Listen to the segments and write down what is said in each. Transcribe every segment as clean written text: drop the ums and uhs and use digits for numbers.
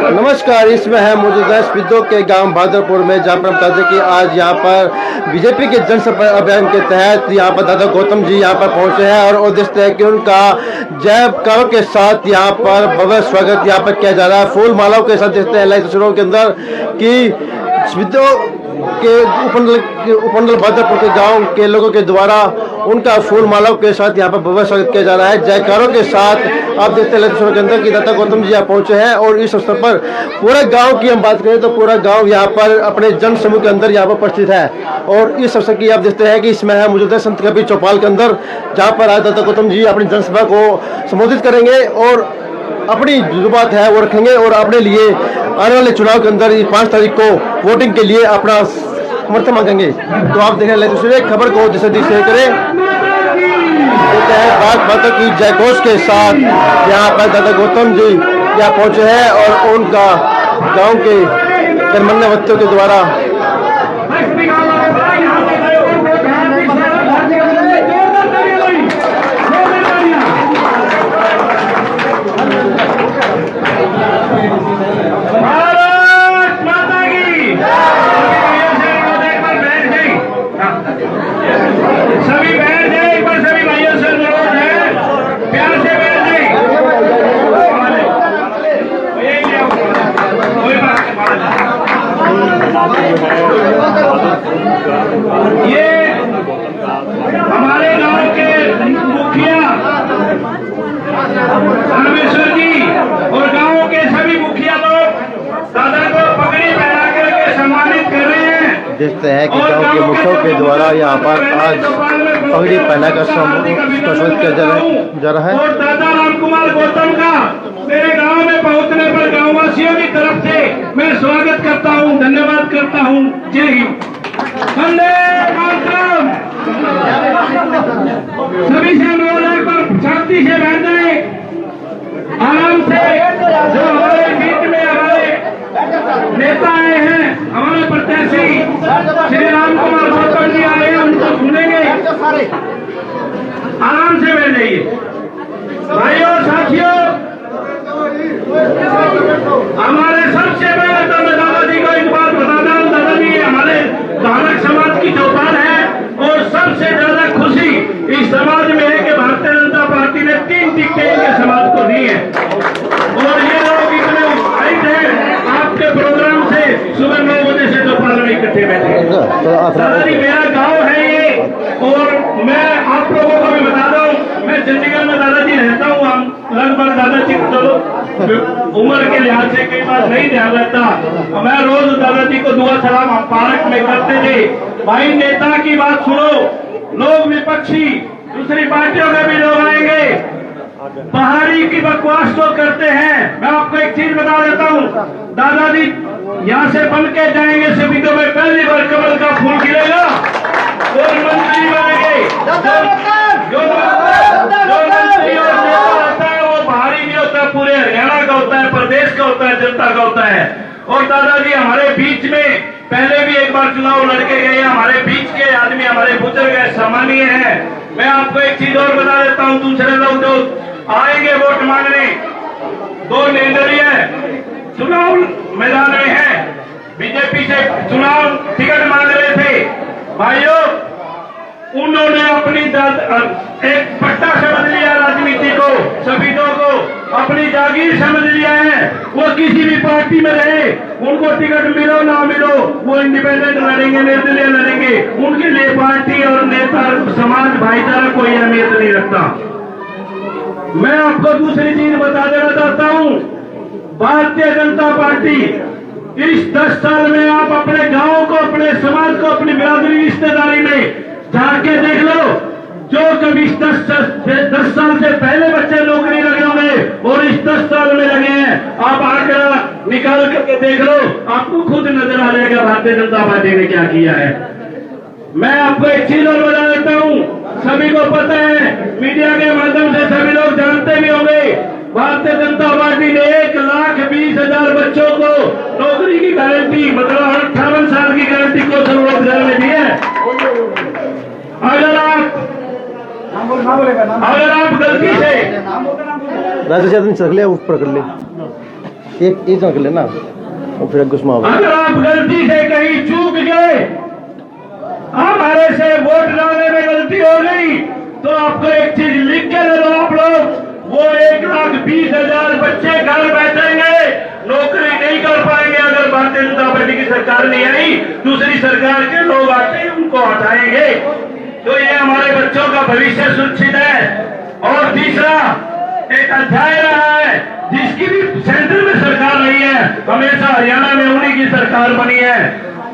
नमस्कार, इसमें है मौजूदा स्पीडो के गांव भादरपुर में, जहां पर हम बताते कि आज यहां पर बीजेपी के जनसंपर्क अभियान के तहत यहां पर दादा गौतम जी यहां पर पहुंचे हैं और उद्देश्य है कि उनका जयकारों के साथ यहां पर भव्य स्वागत यहां पर किया जा रहा है। फूल मालाओं के साथ देखते हैं लाइव तस्वीरों के अंदर कि स्पीडो के उपमंडल भादरपुर के गांव के लोगों के द्वारा उनका फूल मालाओं के साथ यहां पर भव्य स्वागत किया जा रहा है। जयकारों के साथ आप देखते हैं के अंदर कि दादा गौतम जी यहाँ पहुंचे हैं और इस अवसर पर पूरे गांव की हम बात करें तो पूरा गांव यहाँ पर अपने जन समूह के अंदर यहाँ पर उपस्थित है। और इस अवसर की आप देखते हैं कि इसमें है मौजूदा संत कबीर चौपाल के अंदर, जहाँ पर आज दादा गौतम जी अपनी जनसभा को संबोधित करेंगे और अपनी जो बात है वो रखेंगे और अपने लिए आने वाले चुनाव के अंदर 5 तारीख को वोटिंग के लिए अपना समर्थन मांगेंगे। तो आप देख रहे हैं खबर को जैसे शेयर करें। भारत माता की जय घोष के साथ यहाँ पर दादा गौतम जी यहाँ पहुंचे हैं और उनका गांव के गणमान्य व्यक्तियों के द्वारा ये हमारे गांव के मुखिया रामेश्वर जी और गांव के सभी मुखिया लोग दादा को पगड़ी पहना करके सम्मानित कर रहे हैं। देखते हैं कि गांव के मुखियों के द्वारा यहाँ पर आज पगड़ी पहनाकर स्वागत किया जा रहा है। और दादा राम कुमार गौतम का मेरे गांव में पहुंचने पर गांववासियों की तरफ से मैं स्वागत करता हूं, धन्यवाद करता हूं। जय हिंद, वंदे मातरम। सभी से अनुरोध है पर शांति से बैठ जाए, आराम से। जो हमारे बीच में हमारे नेता आए हैं, हमारे प्रत्याशी श्री राम कुमार गौतम जी आए हैं, उनको सुनेंगे। आराम से बैठ जाइए भाइयों साथियों। हमारे सबसे पहले तो मैं दादाजी को एक बात बताता हूँ, दादाजी हमारे धारक समाज की चौपाल है और सबसे ज्यादा खुशी इस समाज में है कि भारतीय जनता पार्टी ने 3 टिकटें इनके समाज को दी है और ये लोग इतने उत्साहित हैं आपके प्रोग्राम से। सुबह 9 बजे से चौपाल में इकट्ठे बैठे। दादाजी मेरा गाँव है ये, और मैं आप लोगों को भी बता दूं, मैं चंडीगढ़ में दादाजी रहता हूँ। हम लगभग दादाजी चलो उम्र के लिहाज से कई बार नहीं ध्यान रहता, मैं रोज दादाजी को दुआ सलाम हम पार्क में करते थे। भाई नेता की बात सुनो, लोग विपक्षी दूसरी पार्टियों के भी लोग आएंगे, पहाड़ी की बकवास तो करते हैं। मैं आपको एक चीज बता देता हूँ, दादाजी यहाँ से बन के जाएंगे सभी में पहली बार कमल का फूल गिरेगा और मंत्री बनेंगे। जो मंत्री और नेता होता है वो बाहरी नहीं होता, पूरे हरियाणा का होता है, प्रदेश का होता है, जनता का होता है। और दादाजी हमारे बीच में पहले भी एक बार चुनाव लड़के गए, हमारे बीच के आदमी, हमारे बुजुर्ग है, सामान्य है। मैं आपको एक चीज और बता देता हूँ, दूसरे लोग जो आएंगे वोट मांगने, 2 निर्दलीय चुनाव मैदान में है, बीजेपी से चुनाव टिकट मांग रहे थे। भाइयों उन्होंने अपनी एक पट्टा समझ लिया, राजनीति को, सभी को अपनी जागीर समझ लिया है। वो किसी भी पार्टी में रहे, उनको टिकट मिलो ना मिलो, वो इंडिपेंडेंट लड़ेंगे, निर्दलीय लड़ेंगे। उनके लिए पार्टी और नेता समाज भाईचारा कोई अहमियत नहीं रखता। मैं आपको दूसरी चीज बता देना चाहता हूँ, भारतीय जनता पार्टी इस 10 साल में आप अपने गांव को, अपने समाज को, अपनी बिरादरी रिश्तेदारी में जाके देख लो, जो कभी 10 साल से पहले बच्चे नौकरी लगे होंगे और इस 10 साल में लगे हैं, आप आंकड़ा निकाल करके देख लो, आपको खुद नजर आ जाएगा भारतीय जनता पार्टी ने क्या किया है। मैं आपको एक चीज और बता देता हूँ, सभी को पता है, मीडिया के माध्यम से सभी लोग जानते भी होंगे, भारतीय जनता पार्टी ने 1,20,000 बच्चों को नौकरी की गारंटी, मतलब 58 साल की गारंटी को रोजगार में दी है। अगर आप गलती से राजू ऊपर कर ले, एक कर लेना और फिर गुस्मा होगा। अगर आप गलती से कहीं चूक गए, हमारे से वोट डालने में गलती हो गई, तो आपको एक चीज लिख के दे दो आप लोग, वो 1,20,000 बच्चे घर बैठेंगे, नौकरी नहीं कर पाएंगे अगर भारतीय जनता पार्टी की सरकार नहीं आई, दूसरी सरकार के लोग आते हैं उनको हटाएंगे। तो ये हमारे बच्चों का भविष्य सुरक्षित है। और तीसरा एक अध्याय रहा है जिसकी भी सेंटर में सरकार रही है, हमेशा हरियाणा में उन्हीं की सरकार बनी है।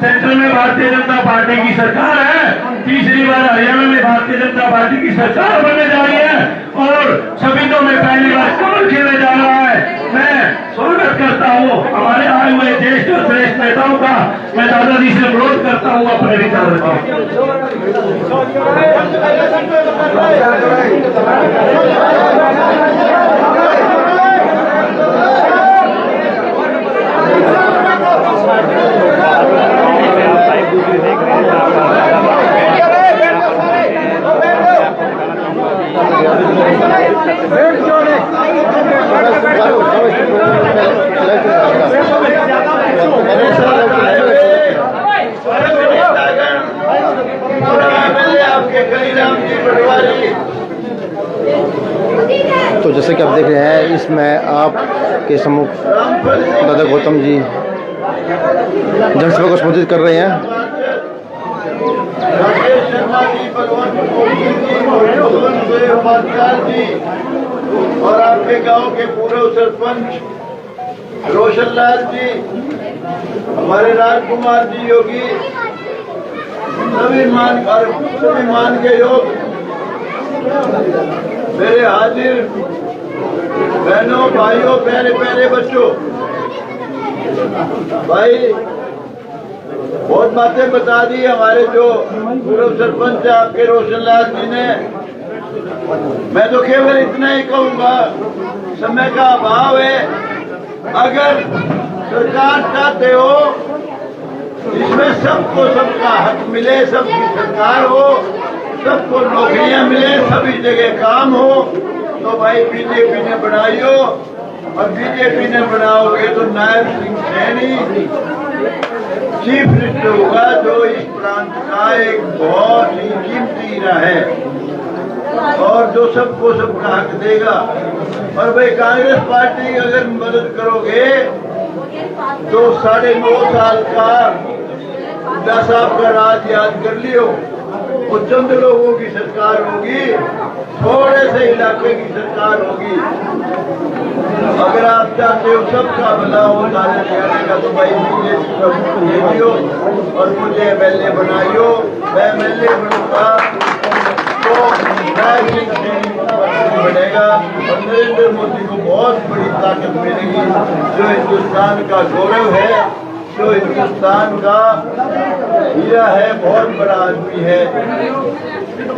सेंटर में भारतीय जनता पार्टी की सरकार है, तीसरी बार हरियाणा में भारतीय जनता पार्टी की सरकार बनने जा रही है और शहीदों में पहली बार कमल खेलने जा रहा है। मैं स्वागत करता हूँ हमारे आए हुए ज्येष्ठ और श्रेष्ठ नेताओं का। मैं दादाजी से अनुरोध करता हूँ अपने विचार तो जैसे कि आप देख रहे हैं, इसमें आपके सम्मुख दादा गौतम जी जनसभा को संबोधित कर रहे हैं। राकेश शर्मा जी, बलवंत जी और आपके गांव के पूर्व सरपंच रोशनलाल जी, हमारे राजकुमार जी योगी, सभी मान के योग मेरे हाजिर बहनों, भाइयों, प्यारे प्यारे बच्चों, भाई बहुत बातें बता दी हमारे जो पूर्व सरपंच आपके रोशनलाल जी ने। मैं तो केवल इतना ही कहूंगा, समय का अभाव है। अगर सरकार चाहते हो इसमें सबको सबका हक मिले, सबकी सरकार हो, सबको नौकरियां मिले, सभी जगह काम हो, तो भाई बीजेपी ने बनाइयो। और बीजेपी ने बनाओगे तो नायब सिंह सैनी चीफ मिनिस्टर होगा, जो इस प्रांत का एक बहुत ही कीमती हीरा है और जो सबको सबका हक देगा। और भाई कांग्रेस पार्टी की अगर मदद करोगे तो 9.5 साल का हुड्डा साहब का राज याद कर लियो, वो चंद लोगों की सरकार होगी, थोड़े से इलाके की सरकार होगी। अगर आप चाहते हो सबका भला हो सारे हरियाणा का, तो भाई बीजेपी का वोट दे दियो और मुझे एमएलए बनाइयो। मैं एमएलए बनूंगा तो बनेगा और नरेंद्र मोदी को बहुत बड़ी ताकत मिलेगी, जो हिंदुस्तान का गौरव है, जो हिंदुस्तान का हीरा है, बहुत बड़ा आदमी है,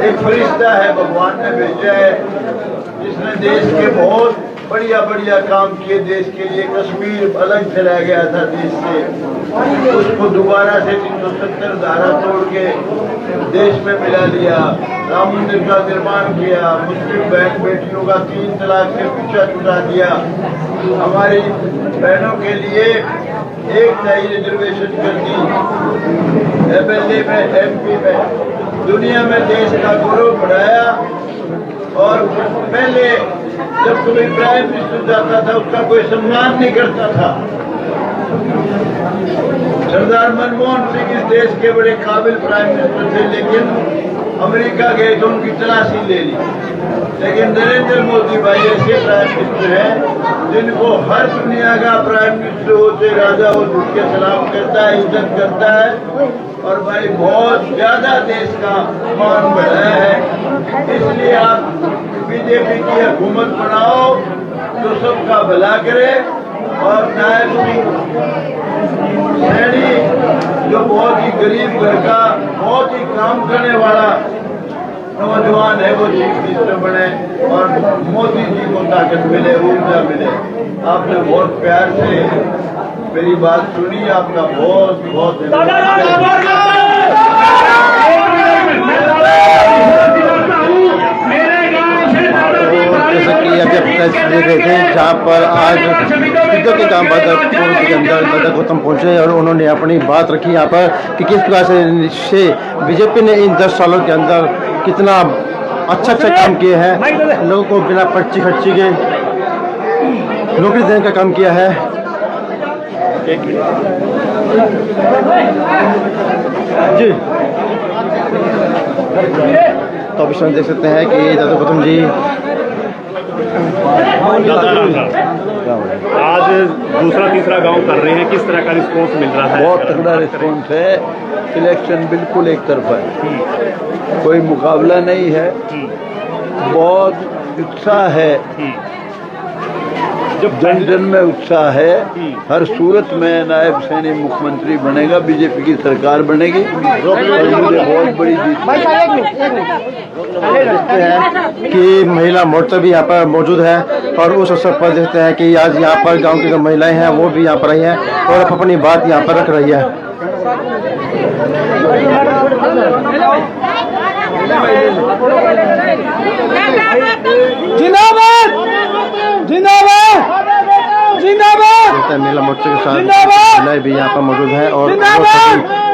एक फरिश्ता है, भगवान ने भेजा है, जिसने देश के बहुत बढ़िया बढ़िया काम किए देश के लिए। कश्मीर अलग चला गया था देश से, उसको दोबारा से 370 धारा तोड़ के देश में मिला लिया, राम मंदिर का निर्माण किया, मुस्लिम बहन बेटियों का 3 तलाक से पीछा छुड़ा दिया, हमारी बहनों के लिए 1 नई रिजर्वेशन कर दी, एमएलए में, एमपी में, दुनिया में देश का गौरव बढ़ाया। और पहले जब कोई प्राइम मिनिस्टर जाता था उसका कोई सम्मान नहीं करता था। सरदार मनमोहन सिंह इस देश के बड़े काबिल प्राइम मिनिस्टर थे, लेकिन अमेरिका गए तो उनकी तलाशी ले ली। लेकिन नरेंद्र मोदी भाई ऐसे प्राइम मिनिस्टर हैं जिनको हर दुनिया का प्राइम मिनिस्टर होते राजा हो झुक के सलाम करता है, इज्जत करता है और भाई बहुत ज्यादा देश का मान बढ़ाया है। इसलिए आप बीजेपी की हुकूमत बनाओ जो सबका भला करे। और नायब सिंह सैनी जो बहुत ही गरीब घर का बहुत ही काम करने वाला नौजवान है, वो चीफ मिनिस्टर बने और मोदी जी को ताकत मिले, ऊर्जा मिले। आपने बहुत प्यार से मेरी बात सुनी, आपका बहुत बहुत मेरे गांव से दादाजी जैसे कि अभी आप तस्वीर देख रहे थे, जहाँ पर आज बिद्दो के गांव बादरपुर के अंदर दादा गौतम पहुंचे और उन्होंने अपनी बात रखी यहाँ पर कि किस प्रकार से बीजेपी ने इन 10 सालों के अंदर कितना अच्छा काम किया है, लोगों को बिना पर्ची खर्ची के नौकरी देने का काम किया है। जी तो अभी समय देख सकते हैं कि दादा गौतम जी आज दूसरा तीसरा गांव कर रहे हैं, किस तरह का रिस्पॉन्स मिल रहा है? बहुत तगड़ा रिस्पॉन्स है। इलेक्शन बिल्कुल एक तरफा है, कोई मुकाबला नहीं है, बहुत उत्साह है, जन जन में उत्साह है। हर सूरत में नायब सैनी मुख्यमंत्री बनेगा, बीजेपी की सरकार बनेगी और मुझे बहुत बड़ी जीत देखते हैं कि महिला मोर्चा भी यहाँ पर मौजूद है और उस अवसर पर देखते हैं कि आज यहाँ पर गांव की जो महिलाएं हैं वो भी यहाँ पर आई हैं और अपनी बात यहाँ पर रख रही है। जिंदाबाद जिंदाबाद जिंदाबाद। महिला मोर्चे के साथ महिलाएं भी यहाँ पर मौजूद हैं और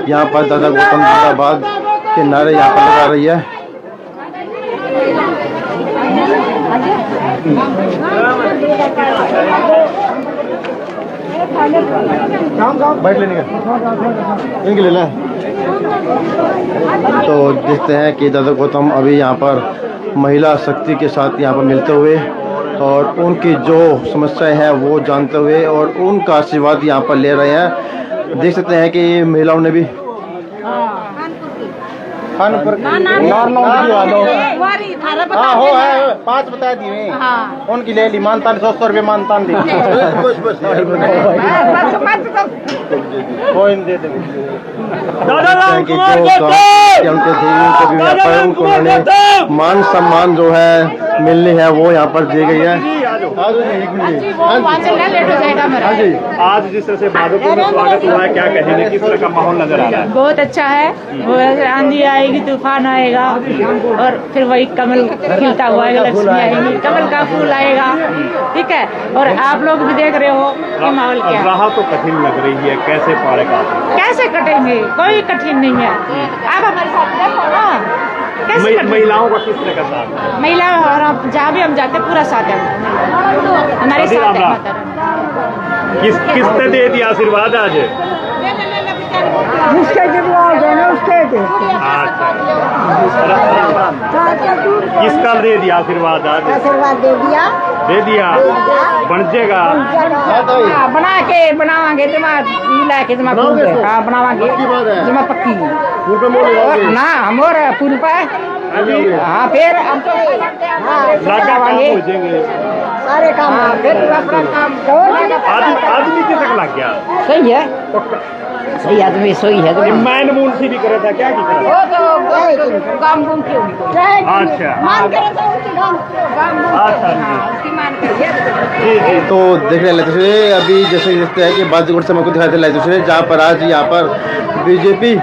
यहाँ पर दादा गौतम जिंदाबाद के नारे यहाँ पर लगा रही है। बैठ लेने का इनके ले लें। तो देखते हैं कि दादा गौतम अभी यहाँ पर महिला शक्ति के साथ यहाँ पर मिलते हुए और उनकी जो समस्याएं हैं वो जानते हुए और उनका आशीर्वाद यहाँ पर ले रहे हैं। देख सकते हैं कि महिलाओं ने भी हो है 5 बता दिए। हाँ। उनकी ले ली मानतान 100 रुपये मानतान दे कोई दे उन्होंने मान सम्मान जो है मिलनी है वो यहाँ पर दी गई है। आज जिस तरह से भागलपुर में स्वागत हुआ है, क्या कहेंगे, किस तरह का माहौल नजर आ रहा है? बहुत अच्छा है। वो आंधी आएगी, तूफान आएगा और फिर वही कमल खिलता हुआ आएगा, लक्ष्मी आएगी, कमल का फूल आएगा। ठीक है, और आप लोग भी देख रहे हो कि माहौल क्या। राह तो कठिन लग रही है, कैसे पार कैसे कटेंगे? कोई कठिन नहीं है। आप हमारे साथ देखो ना, महिलाओं का किस तरह का साथ? महिला और जहाँ भी हम जाते पूरा साथ है हमारे साथ है। किसने दे दिया आशीर्वाद आज? उसके किसका दे दिया आशीर्वाद आज? आशीर्वाद दे दिया बन जाएगा। बना के बनावांगे के बनावांगे जमा पक्की ना हमोर पुल पर। हाँ फिर हम तो सारे काम फिर अपना काम आदमी किस तक लग गया? सही है, सही आदमी सही है। तो मैन मूल भी करे था, क्या की करे? वो तो काम गुम क्यों अच्छा मान करे तो उसकी काम उसकी मान कर। तो देख रहे हैं अभी जैसे देखते हैं कि बादीगुट से हमको दिखाते हैं दूसरे जहाँ पर आज यहाँ पर बीजेपी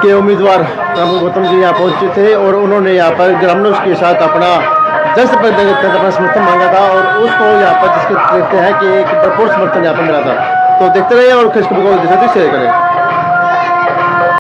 के उम्मीदवार गौतम जी यहाँ पहुँचे थे और उन्होंने यहाँ पर ग्रामीणों के साथ अपना अपना समर्थन मांगा था और उसको यहाँ पर जिसके देखते हैं कि एक भरपूर समर्थन यहाँ पर मिला था। तो देखते रहिए और खुशखबरी को शेयर करें।